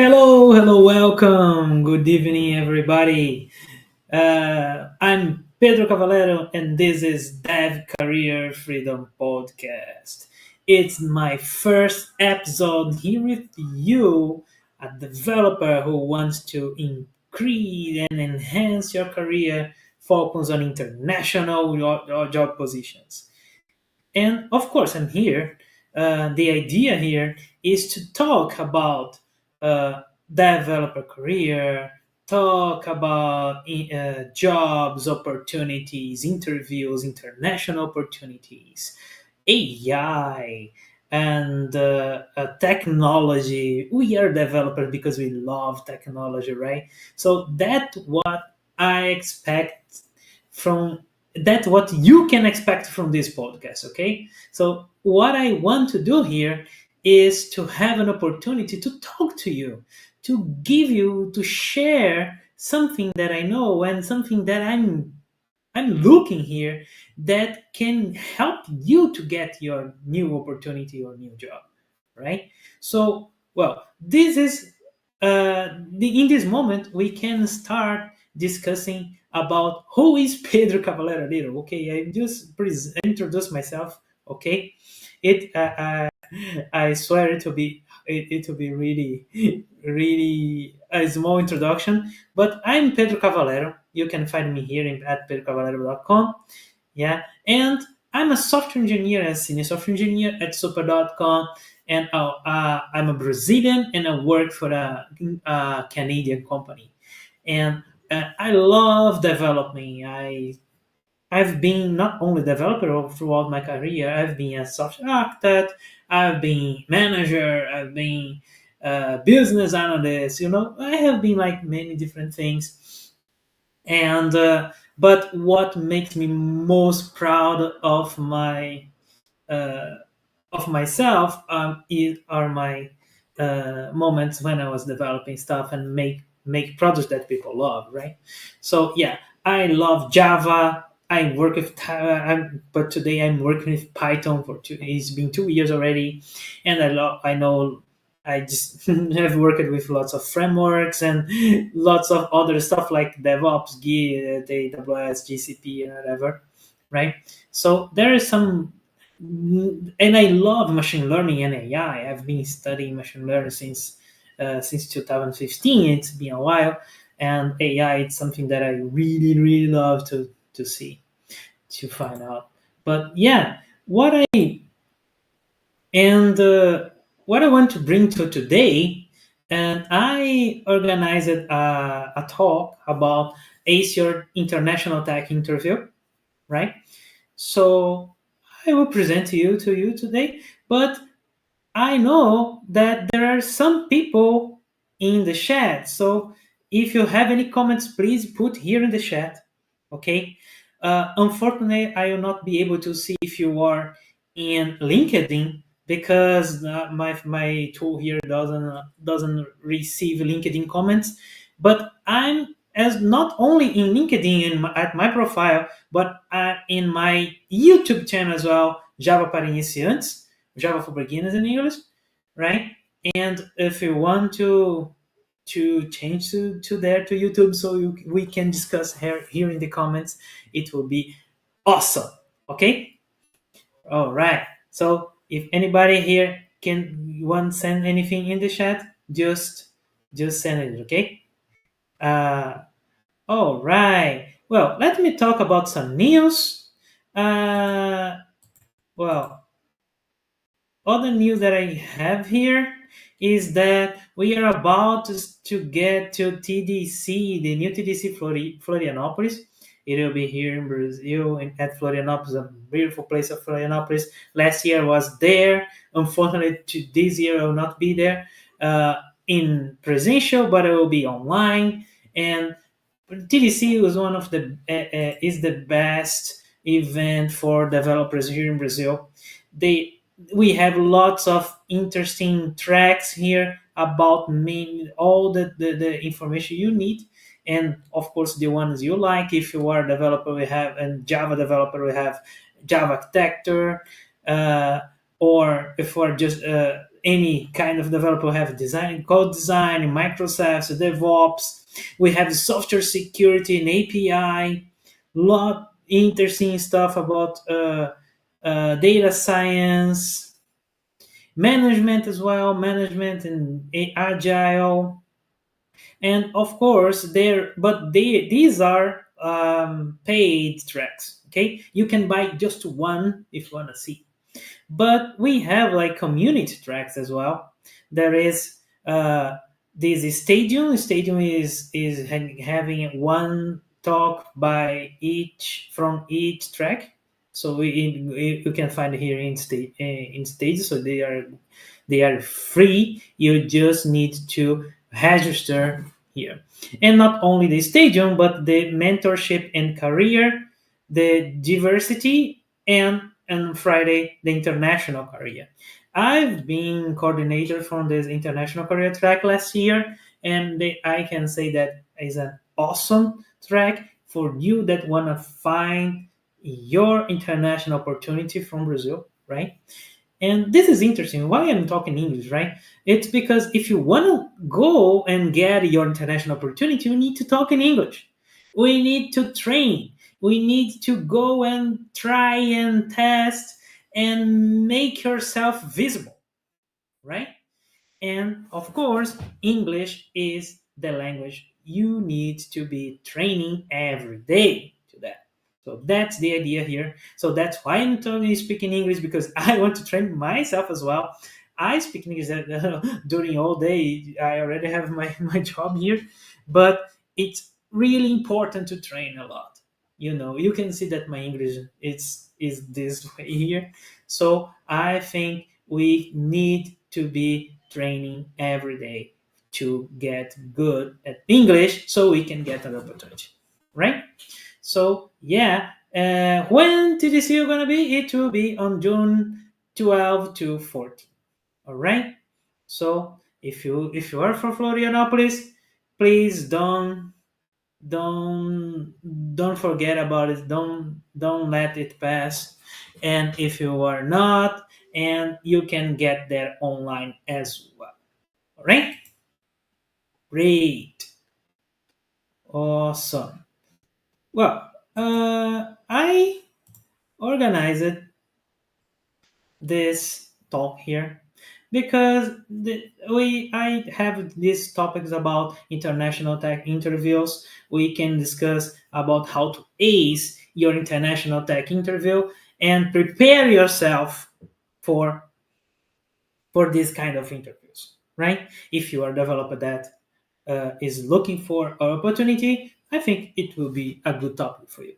Hello, welcome. Good evening, everybody. I'm Pedro Cavalero, and this is Dev Career Freedom Podcast. It's my first episode here with you, a developer who wants to increase and enhance your career, focus on international job positions. And of course, I'm here. The idea here is to talk about uh, developer career, talk about jobs, opportunities, interviews, international opportunities, AI, and technology. We are developers because we love technology, right? So that's what I expect from that's what you can expect from this podcast. Okay, so what I want to do here is to have an opportunity to talk to you, to give you, to share something that I know and something that I'm looking here that can help you to get your new opportunity or new job, right? So, well, this is in this moment we can start discussing about who is Pedro Cavalero Little. Okay, I just introduce myself. Okay, it I swear it will be really a small introduction, but I'm Pedro Cavalero. You can find me here at pedrocavalero.com. Yeah, and I'm a software engineer, a senior software engineer at super.com, and I'm a Brazilian and I work for a Canadian company. And I love developing. I've been not only developer throughout my career. I've been a software architect. I've been manager. I've been business analyst. I have been like many different things. And but what makes me most proud uh, of myself are my moments when I was developing stuff and make products that people love, right? So yeah, I love Java. I work with, but today I'm working with Python for two. It's been 2 years already, and I know. I just have worked with lots of frameworks and lots of other stuff like DevOps, Git, AWS, GCP, and whatever, right? So there is some, and I love machine learning and AI. I've been studying machine learning since 2015. It's been a while, and AI it's something that I really love to see, to find out. But yeah, what I and what I want to bring to today, and I organized a talk about ACER International Tech Interview, right? So I will present to you today, but I know that there are some people in the chat. So if you have any comments, please put here in the chat. Okay. Unfortunately, I will not be able to see if you are in LinkedIn because my tool here doesn't receive LinkedIn comments. But I'm as not only in LinkedIn at my profile, but in my YouTube channel as well, Java para Iniciantes, Java for Beginners in English, right? And if you want to change to there to YouTube, so we can discuss here in the comments, it will be awesome. Okay. All right. So if anybody here can want send anything in the chat, just send it. Okay. Uh, all right. Well, let me talk about some news. Uh, well, other news that I have here is that we are about to get to TDC, the new TDC Florianopolis. It will be here in Brazil at Florianopolis, a beautiful place of Florianopolis. Last year I was there. Unfortunately, this year I will not be there in presential, but I will be online. And TDC was one of the is the best event for developers here in Brazil. They We have lots of interesting tracks here about all the information you need, and of course the ones you like. If you are a developer, we have, and Java developer, we have Java architecture, or if you are just any kind of developer have design, code design, microservices, DevOps. We have software security and API. Lot interesting stuff about data science, management as well, management and agile, and of course these are paid tracks. Okay, you can buy just one if you want to see, but we have like community tracks as well. There is this stadium is having one talk by each from each track, so you can find it here in stage, so they are free. You just need to register here. And not only the stadium, but the mentorship and career, the diversity, and Friday, the international career. I've been coordinator from this international career track last year, and I can say that is an awesome track for you that want to find your international opportunity from Brazil, right? And this is interesting. Why I'm talking English, right? It's because if you want to go and get your international opportunity, you need to talk in English. We need to train. We need to go and try and test and make yourself visible, right? And of course, English is the language you need to be training every day to that. So that's the idea here. So that's why I'm talking speaking English, because I want to train myself as well. I speak English during all day. I already have my job here, but it's really important to train a lot. You can see that my English is this way here. So I think we need to be training every day to get good at English so we can get an opportunity, right? So yeah, when TDC gonna be? It will be on June 12 to 14. All right. So if you are from Florianopolis, please don't don't forget about it. Don't let it pass. And if you are not, and you can get there online as well. All right. Great. Awesome. Well, I organized this talk here because I have these topics about international tech interviews. We can discuss about how to ace your international tech interview and prepare yourself for this kind of interviews, right? If you are a developer that is looking for an opportunity, I think it will be a good topic for you,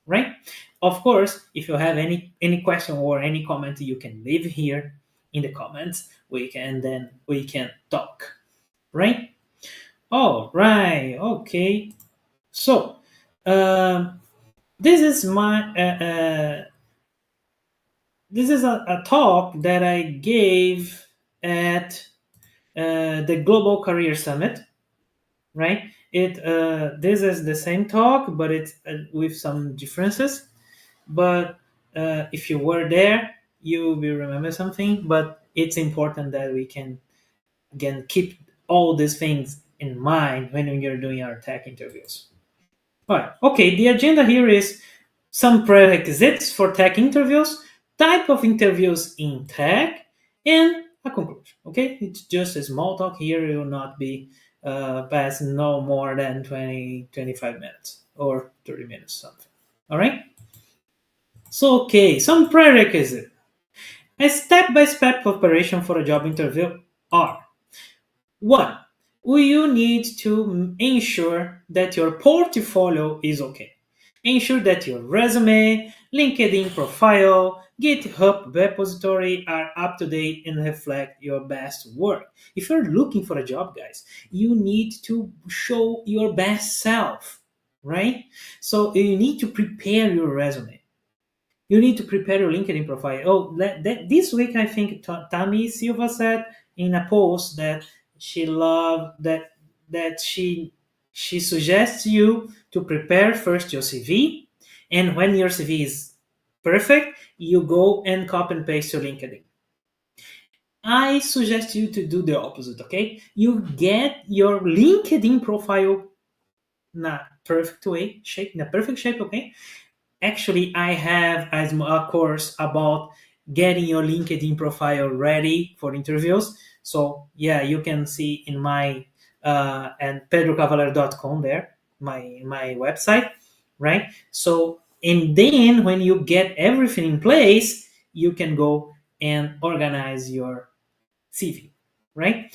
right? Of course, if you have any question or any comment, you can leave here in the comments. We can talk, right? All right, okay. So, um, this is my this is a talk that I gave at the Global Career Summit, right? It This is the same talk, but it's with some differences. But if you were there, you will remember something. But it's important that we can again keep all these things in mind when you're doing our tech interviews. All right. Okay. The agenda here is some prerequisites for tech interviews, type of interviews in tech, and a conclusion. Okay. It's just a small talk here. It will not be past no more than 20, 25 minutes or 30 minutes, something. All right. So, okay, some prerequisites. A step-by-step preparation for a job interview are: one, you need to ensure that your portfolio is okay. Ensure that your resume, LinkedIn profile, GitHub repository are up to date and reflect your best work. If you're looking for a job, guys, you need to show your best self, right? So you need to prepare your resume. You need to prepare your LinkedIn profile. Oh, this week I think Tami Silva said in a post that she loved that she suggests you to prepare first your CV, and when your CV is perfect, you go and copy and paste your LinkedIn. I suggest you to do the opposite. Okay, you get your LinkedIn profile in a perfect way, shape in a perfect shape. Okay, actually, I have as a course about getting your LinkedIn profile ready for interviews. So yeah, you can see in my and pedrocavalero.com there, my website, right? So and then when you get everything in place, you can go and organize your CV, right?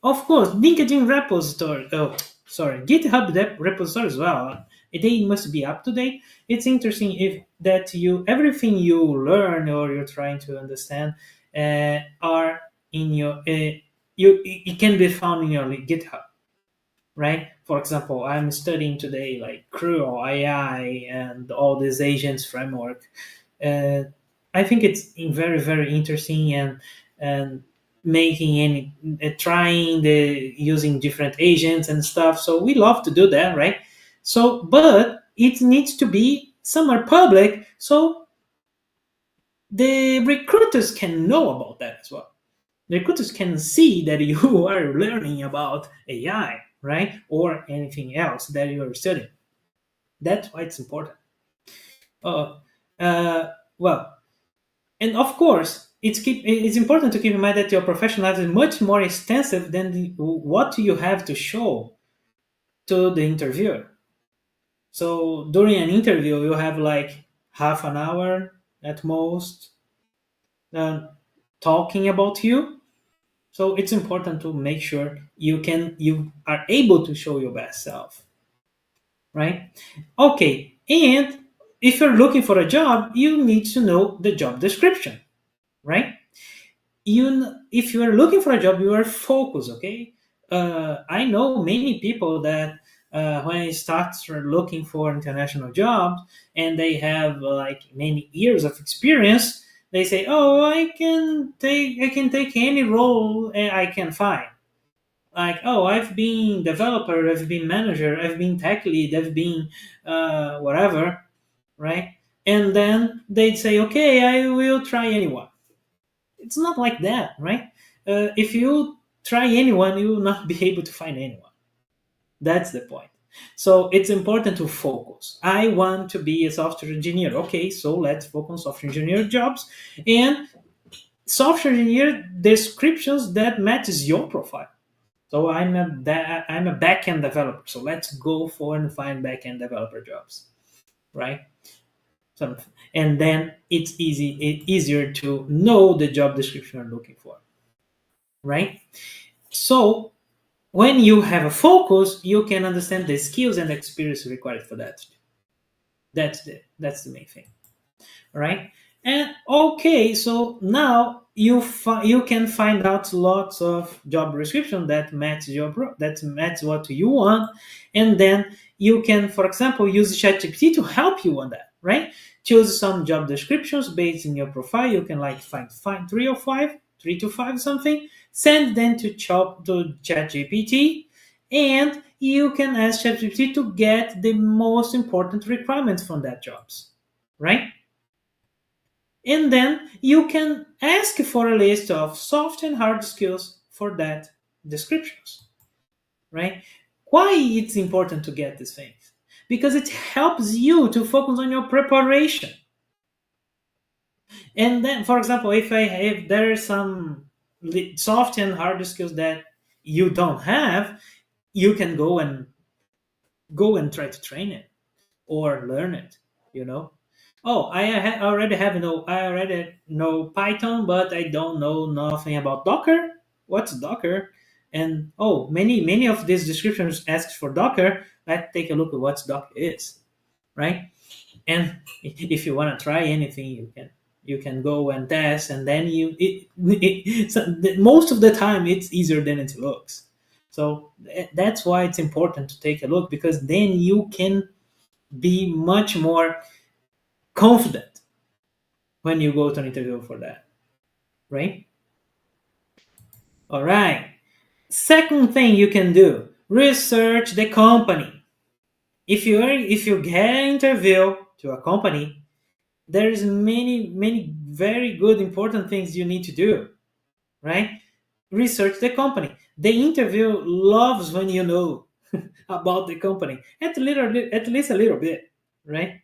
Of course, LinkedIn repository. Oh, sorry, GitHub repository as well. They must be up to date. It's interesting if that you everything you learn or you're trying to understand are in your you it can be found in your GitHub, right? For example, I'm studying today like Cruel AI and all these agents framework. Uh, I think it's very interesting and making any trying the using different agents and stuff. So we love to do that, right? So, but it needs to be somewhere public so the recruiters can know about that as well. The recruiters can see that you are learning about AI, right? Or anything else that you are studying. That's why it's important. Uh, uh, well, and of course, it's important to keep in mind that your professional life is much more extensive than what you have to show to the interviewer. So during an interview, you have like half an hour at most uh, talking about you. So it's important to make sure you are able to show your best self, right? Okay, and if you're looking for a job, you need to know the job description, right? If you are looking for a job, you are focused. Okay, I know many people that when I start looking for international jobs and they have like many years of experience, they say, "Oh, I can take any role I can find." Like, "Oh, I've been developer, I've been manager, I've been tech lead, I've been whatever," right? And then they'd say, "Okay, I will try anyone." It's not like that, right? If you try anyone, you will not be able to find anyone. That's the point. So it's important to focus. I want to be a software engineer. Okay, so let's focus on software engineer jobs and software engineer descriptions that matches your profile. So I'm a backend developer. So let's go for and find backend developer jobs, right? So, and then it's easier to know the job description you're looking for, right? So when you have a focus, you can understand the skills and experience required for that. That's the main thing, right? And okay, so now you can find out lots of job description that match that match what you want, and then you can, for example, use ChatGPT to help you on that, right? Choose some job descriptions based in your profile. You can like find three to five something, send them to ChatGPT, and you can ask ChatGPT to get the most important requirements from that jobs, right? And then you can ask for a list of soft and hard skills for that descriptions, right? Why it's important to get these things? Because it helps you to focus on your preparation. And then, for example, if there are some soft and hard skills that you don't have, you can go and try to train it or learn it. You know, oh, I already know Python, but I don't know nothing about Docker. What's Docker? And oh, many of these descriptions asks for Docker. Let's take a look at what Docker is, right? And if you want to try anything, you can go and test, and then most of the time it's easier than it looks. So that's why it's important to take a look, because then you can be much more confident when you go to an interview for that, right? All right. Second thing you can do: research the company. If you get an interview to a company, there's many very good important things you need to do, right? Research the company. The interview loves when you know about the company, at least a little bit, right?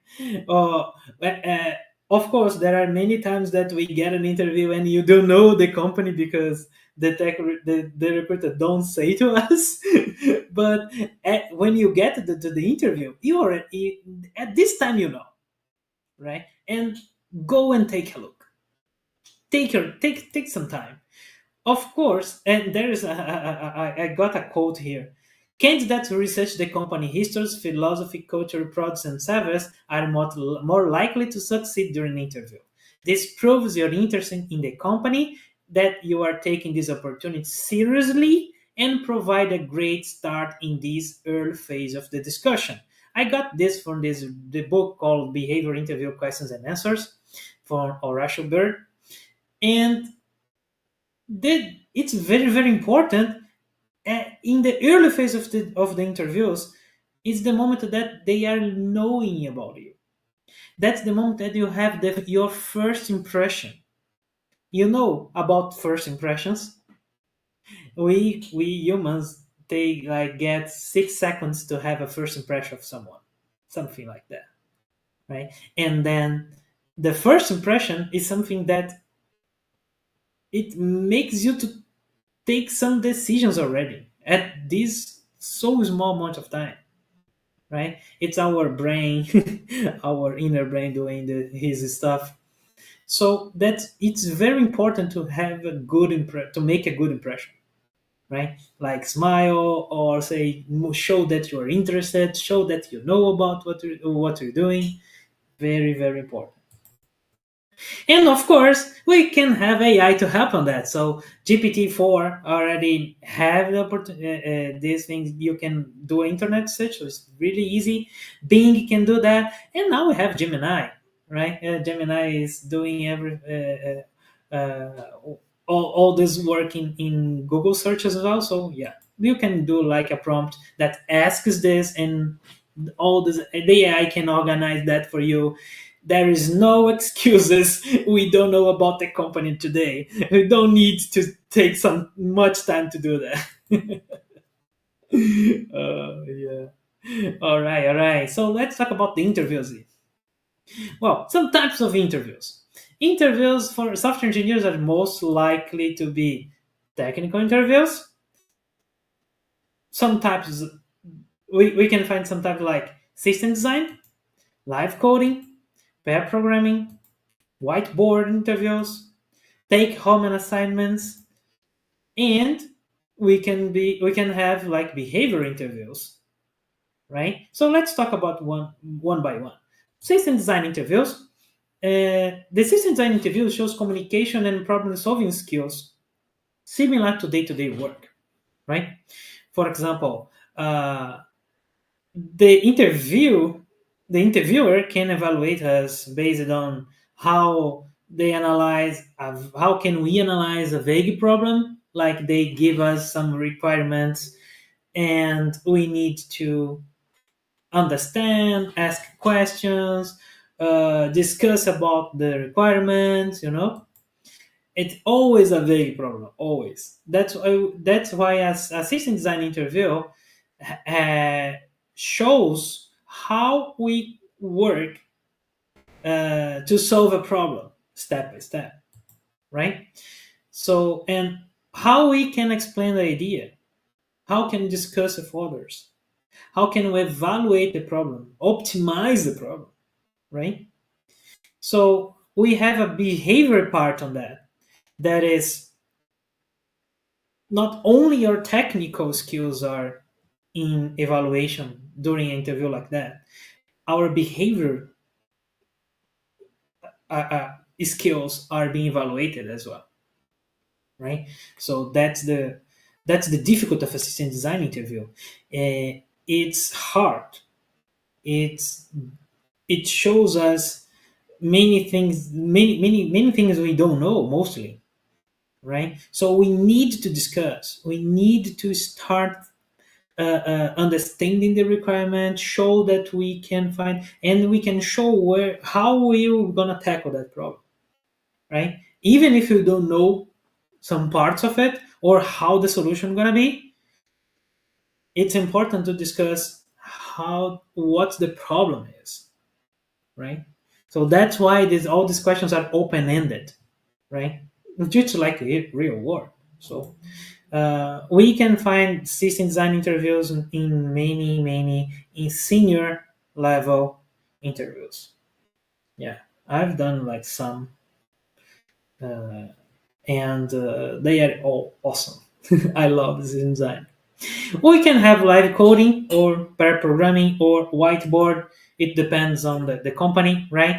Uh, uh, of course, there are many times that we get an interview and you don't know the company because the recruiter don't say to us. But when you get to the interview, at this time you know, right? And go and take a look. Take some time. Of course, and there is I got a quote here. Candidates who research the company histories, philosophy, culture, products, and service are more likely to succeed during the interview. This proves you're interested in the company, that you are taking this opportunity seriously, and provide a great start in this early phase of the discussion. I got this from the book called Behavior Interview Questions and Answers from Horatio Bird, and it's very important in the early phase of the interviews. It's the moment that they are knowing about you. That's the moment that you have your first impression. You know about first impressions. We humans, they like get 6 seconds to have a first impression of someone, something like that, right? And then the first impression is something that it makes you to take some decisions already at this so small amount of time, right? It's our brain, our inner brain doing his stuff. So that's it's very important to have a to make a good impression, right? Like smile or say show that you are interested, show that you know about what you're doing. Very important. And of course, we can have AI to help on that. So GPT-4 already have these things. You can do internet search, so it's really easy. Bing can do that, and now we have Gemini, right? Gemini is doing all this work in Google search as well. So yeah, you can do like a prompt that asks this, and all this. The AI can organize that for you. There is no excuses. We don't know about the company today. We don't need to take some much time to do that. Yeah. All right. So let's talk about the interviews. Well, some types of interviews. Interviews for software engineers are most likely to be technical interviews. Some types we can find some types like system design, live coding, pair programming, whiteboard interviews, take home and assignments, and we can have like behavior interviews, right? So let's talk about one by one. System design interviews. The system design interview shows communication and problem solving skills similar to day-to-day work, right? For example, the interview the interviewer can evaluate us based on how they analyze how can we analyze a vague problem, like they give us some requirements and we need to understand, ask questions, discuss about the requirements, it's always a vague problem, always. That's why as a system design interview uh, shows how we work to solve a problem step by step, right? So, and how we can explain the idea, how can we discuss with others, how can we evaluate the problem, optimize the problem, right? So we have a behavior part on that. That is not only your technical skills are in evaluation during an interview like that, our behavior skills are being evaluated as well, right? So that's the difficulty of a system design interview. It's hard. It's it shows us many things we don't know mostly, right? So we need to discuss. We need to start understanding the requirement, show that we can find, and we can show how we're gonna tackle that problem, right? Even if you don't know some parts of it or how the solution gonna be, it's important to discuss how what the problem is, right? So that's why all these questions are open ended, right? Just like real world. So we can find system design interviews in many in senior level interviews. Yeah, I've done like some, uh, and they are all awesome. I love system design. We can have live coding or pair programming or whiteboard. It depends on the company, right?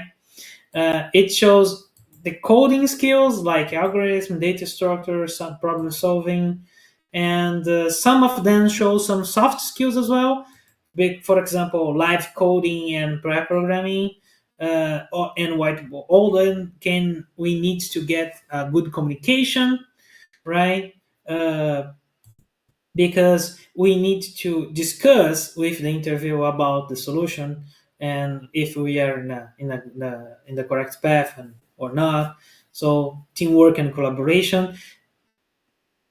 It shows the coding skills like algorithm, data structure, some problem solving, and some of them show some soft skills as well. For example, live coding and pair programming, and whiteboard. All them can we need to get good communication, right? Uh, because we need to discuss with the interview about the solution and if we are in the correct path or not. So teamwork and collaboration.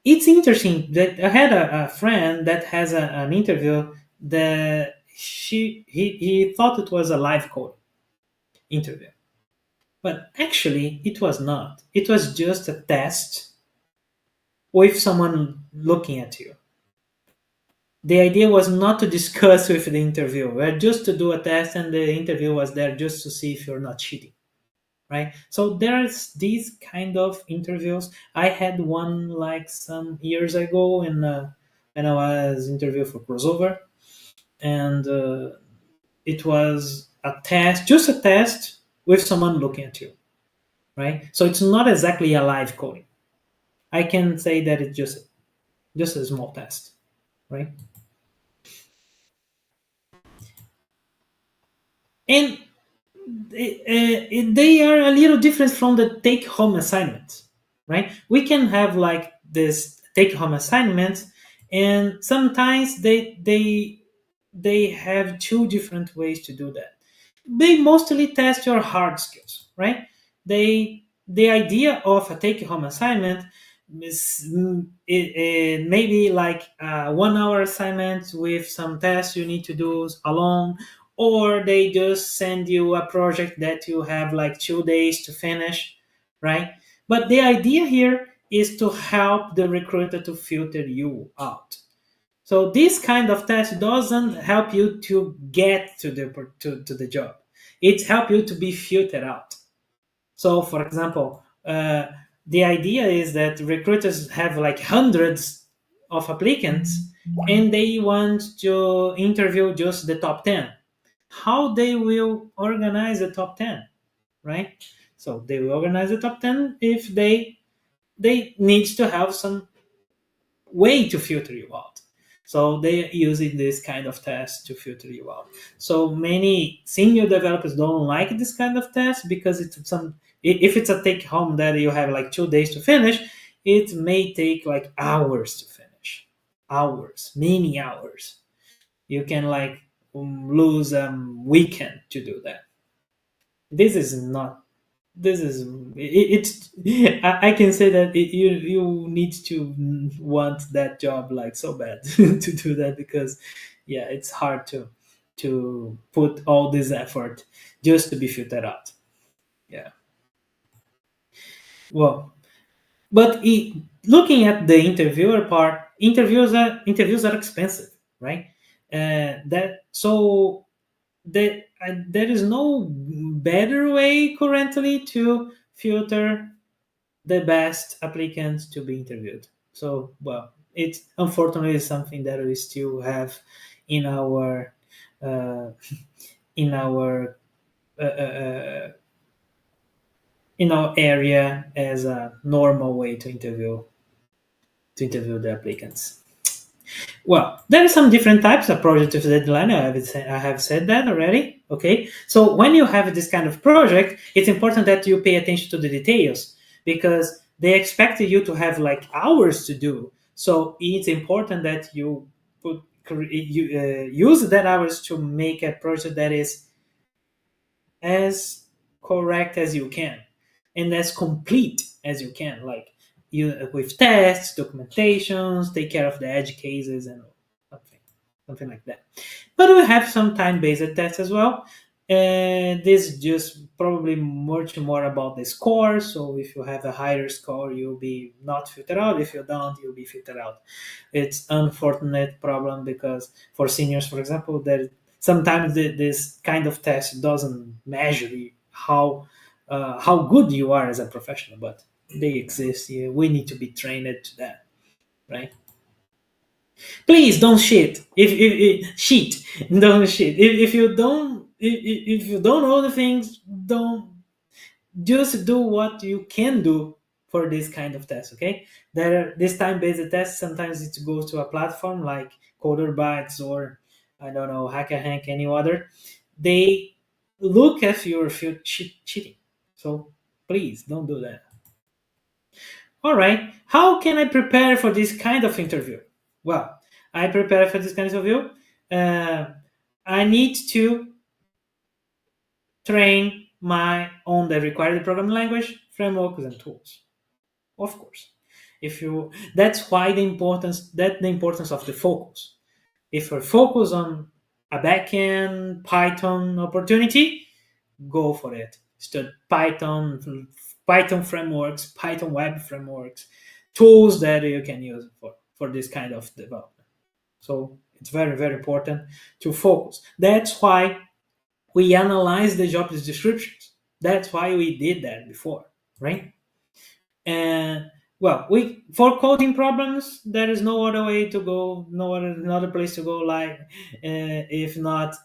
It's interesting that I had a friend that has an interview that he thought it was a live code interview, but actually it was not. It was just a test with someone looking at you. The idea was not to discuss with the interviewer, just to do a test, and the interview was there just to see if you're not cheating, right? So there's these kind of interviews. I had one like some years ago when I was interviewed for crossover, and it was a test, just a test with someone looking at you, right? So it's not exactly a live coding. I can say that it's just a small test, right? And they are a little different from the take home assignments, right? We can have like this take home assignments, and sometimes they have two different ways to do that. They mostly test your hard skills, right? The idea of a take home assignment is it maybe like a 1 hour assignment with some tests you need to do alone, or they just send you a project that you have like 2 days to finish, right? But the idea here is to help the recruiter to filter you out. So this kind of test doesn't help you to get to the job. It helps you to be filtered out. So, for example, the idea is that recruiters have like hundreds of applicants and they want to interview just the top 10. How they will organize the top 10, right? So they will organize the top 10 if they need to have some way to filter you out. So they are using this kind of test to filter you out. So many senior developers don't like this kind of test because if it's a take home that you have like 2 days to finish, it may take like hours to finish. Hours, many hours. You can like lose a weekend to do that. This is not this is I can say that you need to want that job like so bad to do that, because yeah, it's hard to put all this effort just to be filtered out. Yeah, well, but looking at the interviewer part, interviews are expensive, right? That so there is no better way currently to filter the best applicants to be interviewed. So, well, it's unfortunately something that we still have in our uh, in our uh, uh, uh, in our area as a normal way to interview the applicants. Well, there are some different types of project with deadline. I have said that already. Okay, so when you have this kind of project, it's important that you pay attention to the details because they expect you to have like hours to do. So it's important that you use that hours to make a project that is as correct as you can and as complete as you can. Like with tests, documentations, take care of the edge cases, and something, something like that. But we have some time-based tests as well. And this is just probably much more about the score. So if you have a higher score, you'll be not filtered out. If you don't, you'll be filtered out. It's unfortunate problem because for seniors, for example, that sometimes this kind of test doesn't measure how good you are as a professional, but they exist. Yeah, we need to be trained to that, right? Please don't cheat. If cheat, don't cheat. If you don't if you don't know the things, don't just do what you can do for this kind of test. Okay, there are this time-based test. Sometimes it goes to a platform like CoderBytes or I don't know HackerRank, any other. They look at your cheating. So please don't do that. All right. How can I prepare for this kind of interview? Well, I prepare for this kind of interview. Uh, I need to train my on the required programming language, frameworks, and tools. Of course, if you that's why the importance of the focus. If you focus on a backend Python opportunity, go for it. Study Python frameworks, Python web frameworks, tools that you can use for this kind of development. So it's very, very important to focus. That's why we analyze the job descriptions. That's why we did that before, right? And well, we for coding problems, there is no other way to go, no other place to go. Like if not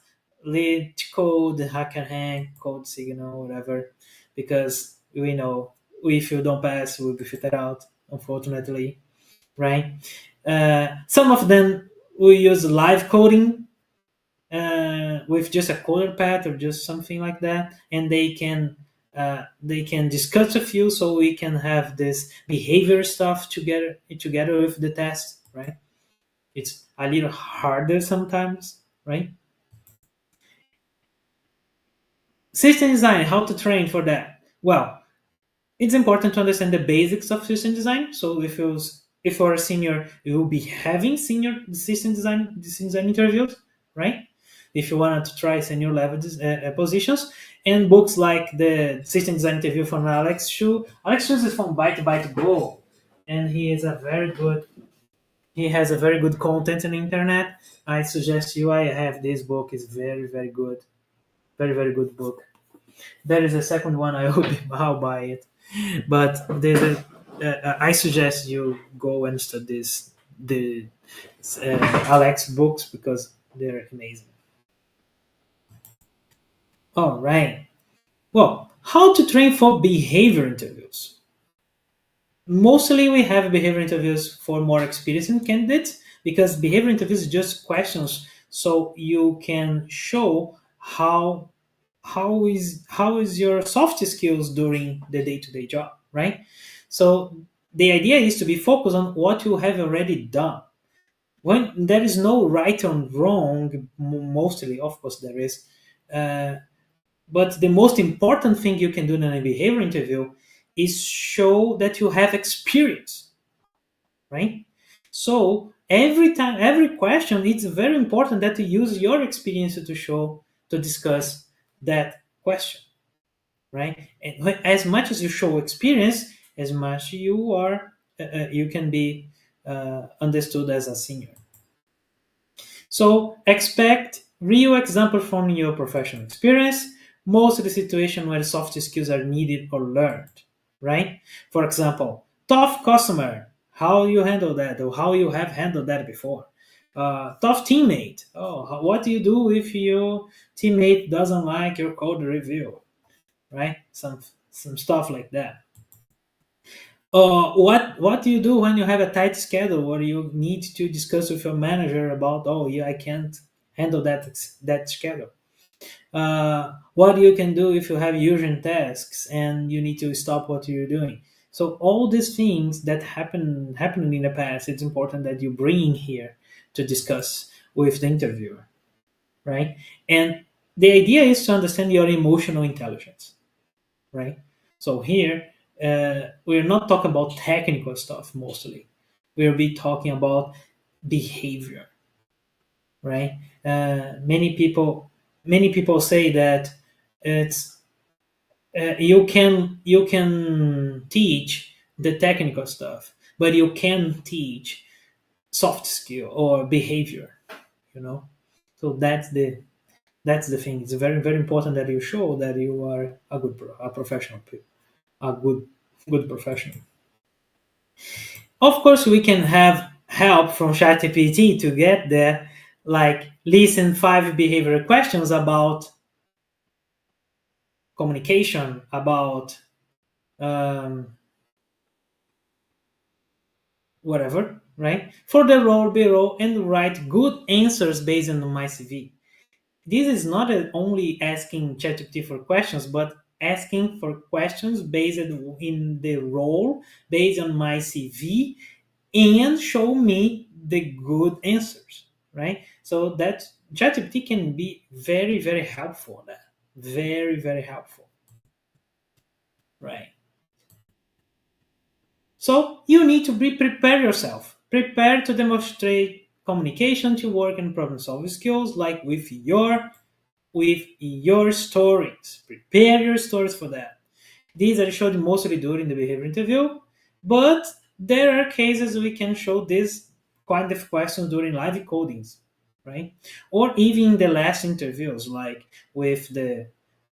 lead code, hacker hang, code signal, whatever, because we know if you don't pass, we'll be filtered out. Unfortunately, right? Some of them we use live coding with just a coder path or just something like that, and they can discuss a few, so we can have this behavior stuff together with the test, right? It's a little harder sometimes, right? System design, how to train for that? Well, it's important to understand the basics of system design. So if you're a senior, you will be having senior system design interviews, right? If you want to try senior level positions, and books like the system design interview from Alex Shu. Alex Shu is from Byte Go, and he has a very good content on the internet. I suggest you. I have this book. It's very very good, very very good book. There is a second one. I hope I'll buy it, but I suggest you go and study the Alex books because they're amazing. All right. Well, how to train for behavior interviews? Mostly, we have behavior interviews for more experienced candidates because behavior interviews is just questions, so you can show how is your soft skills during the day-to-day job, right? So the idea is to be focused on what you have already done. When there is no right or wrong, mostly of course there is, uh, but the most important thing you can do in a behavior interview is show that you have experience, right? So every question, it's very important that you use your experience to show, to discuss that question, right? And as much as you show experience, as much you can be understood as a senior. So expect real example from your professional experience, most of the situation where soft skills are needed or learned, right? For example, tough customer, how you handle that or how you have handled that before. Tough teammate, what do you do if your teammate doesn't like your code review, right? Some stuff like that. What do you do when you have a tight schedule or you need to discuss with your manager about, oh yeah, I can't handle that schedule? What you can do if you have urgent tasks and you need to stop what you're doing? So all these things that happened in the past, it's important that you bring here to discuss with the interviewer, right? And the idea is to understand your emotional intelligence, right? So here we're not talking about technical stuff mostly. We'll be talking about behavior, right? Many people say that it's you can teach the technical stuff, but you can teach soft skill or behavior. You know, so that's the thing. It's very very important that you show that you are a professional, a good professional. Of course, we can have help from ChatGPT to get there, like listen 5 behavioral questions about communication, about um, whatever, right? For the role below and write good answers based on my CV. This is not only asking ChatGPT for questions, but asking for questions based in the role, based on my CV, and show me the good answers, right? So that ChatGPT can be very, very helpful. That very, very helpful, right? So you need to prepare yourself. Prepare to demonstrate communication, teamwork, and problem-solving skills, like with your stories. Prepare your stories for that. These are showed mostly during the behavior interview, but there are cases we can show this kind of questions during live codings, right? Or even in the last interviews, like with the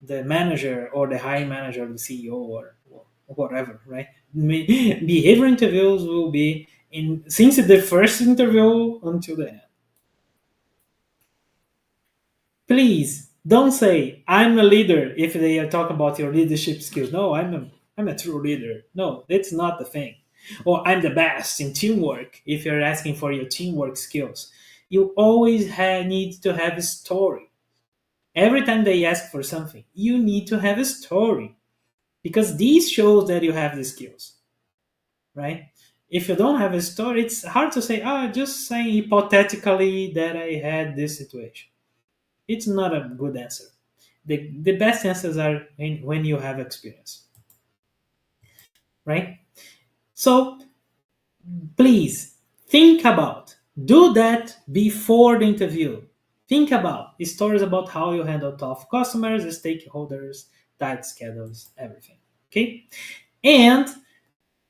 manager or the hiring manager, or the CEO, or whatever, right? Behavior interviews will be in since the first interview until the end. Please don't say I'm a leader if they are talking about your leadership skills. No, I'm a true leader. No, that's not the thing. Or I'm the best in teamwork if you're asking for your teamwork skills. You always need to have a story. Every time they ask for something, you need to have a story because this shows that you have the skills, right? If you don't have a story, it's hard to say, just saying hypothetically that I had this situation. It's not a good answer. The best answers are when you have experience, right? So please think about, do that before the interview. Think about stories about how you handle tough customers, stakeholders, tight schedules, everything. Okay? And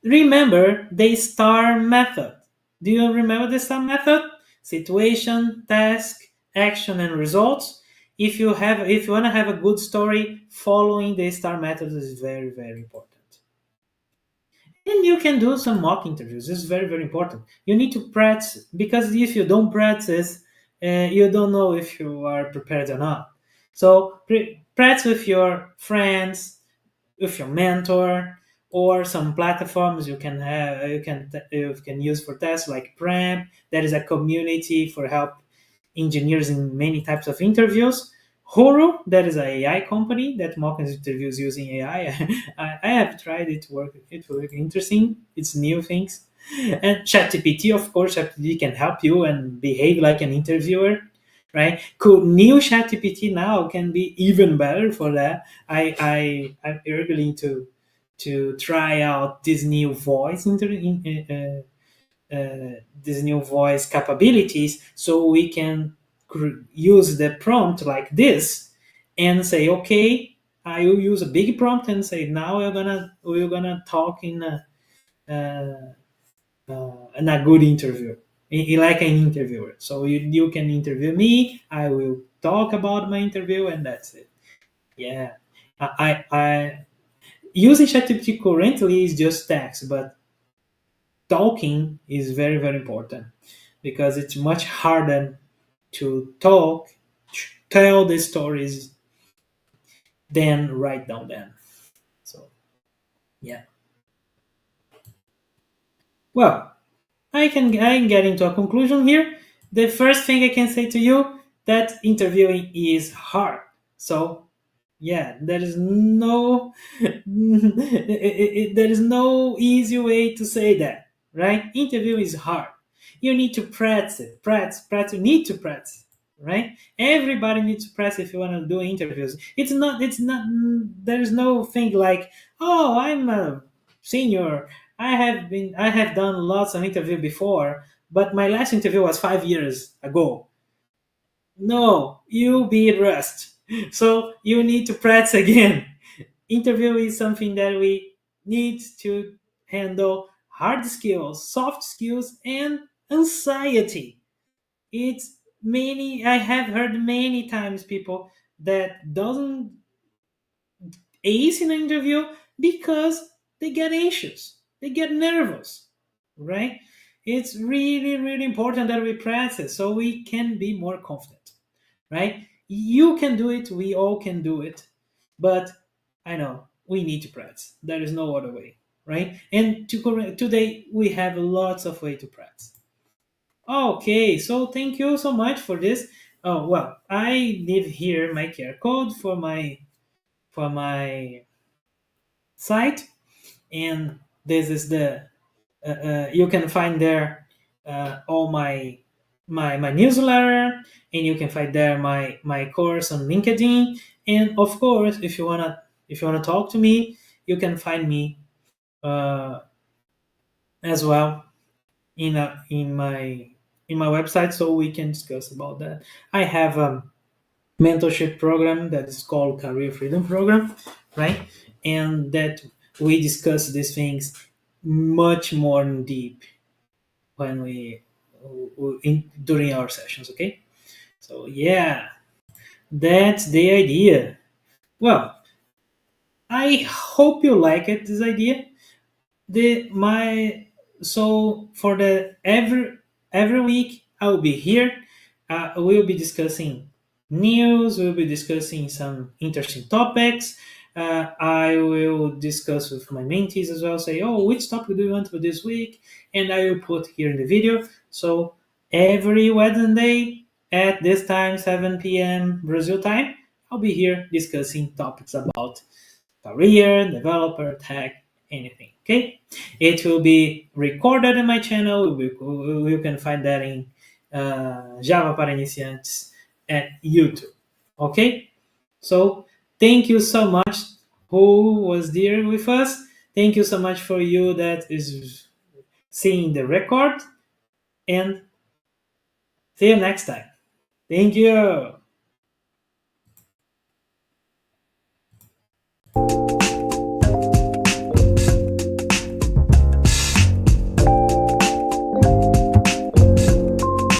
remember the STAR method. Do you remember the STAR method? Situation, task, action, and results. If you want to have a good story, following the STAR method is very very important. And you can do some mock interviews. This is very very important. You need to practice because if you don't practice, you don't know if you are prepared or not. So practice with your friends, with your mentor, or some platforms you can use for tests like Prem. That is a community for help engineers in many types of interviews. Horo, that is an AI company that mocks interviews using AI. I have tried it. It works interesting. It's new things. And ChatGPT, of course, ChatGPT can help you and behave like an interviewer, right? Cool. New ChatGPT now can be even better for that. I'm eagerly to try out this new these new voice capabilities, so we can use the prompt like this and say, okay, I will use a big prompt and say, now we're gonna talk in a good interview, like an interviewer. So you can interview me. I will talk about my interview, and that's it. Yeah, I using ChatGPT currently is just text, but talking is very very important because it's much harder to talk, tell the stories than write down them. So yeah. Well, I can get into a conclusion here. The first thing I can say to you that interviewing is hard. So yeah, there is no there is no easy way to say that, right? Interview is hard. You need to practice it, practice. You need to practice, right? Everybody needs to practice if you want to do interviews. It's not. There is no thing like, oh, senior, I have done lots of interview before, but my last interview was 5 years ago. No, you be rust. So you need to practice again. Interview is something that we need to handle hard skills, soft skills, and anxiety. It's many. I have heard many times people that doesn't ace in an interview because they get anxious, they get nervous, right? It's really, really important that we practice so we can be more confident, right? You can do it, we all can do it, but I know we need to practice. There is no other way, right? And today we have lots of way to practice. Okay, so thank you so much for this. Oh well, I leave here my QR code for my site, and this is the you can find there all my newsletter, and you can find there my course on LinkedIn, and of course if you wanna talk to me, you can find me uh, as well in my website, so we can discuss about that. I have a mentorship program that is called Career Freedom Program, right? And that we discuss these things much more in deep when during our sessions. Okay, so yeah, that's the idea. Well, I hope you like it, this idea. The my So for the every week I will be here. We'll be discussing news. We'll be discussing some interesting topics. I will discuss with my mentees as well. Say, oh, which topic do you want for this week? And I will put here in the video. So every Wednesday at this time, 7 p.m. Brazil time, I'll be here discussing topics about career, developer, tech, anything. Okay, it will be recorded in my channel. You can find that in Java para Iniciantes at YouTube. Okay, so thank you so much who was there with us. Thank you so much for you that is seeing the record, and see you next time. Thank you.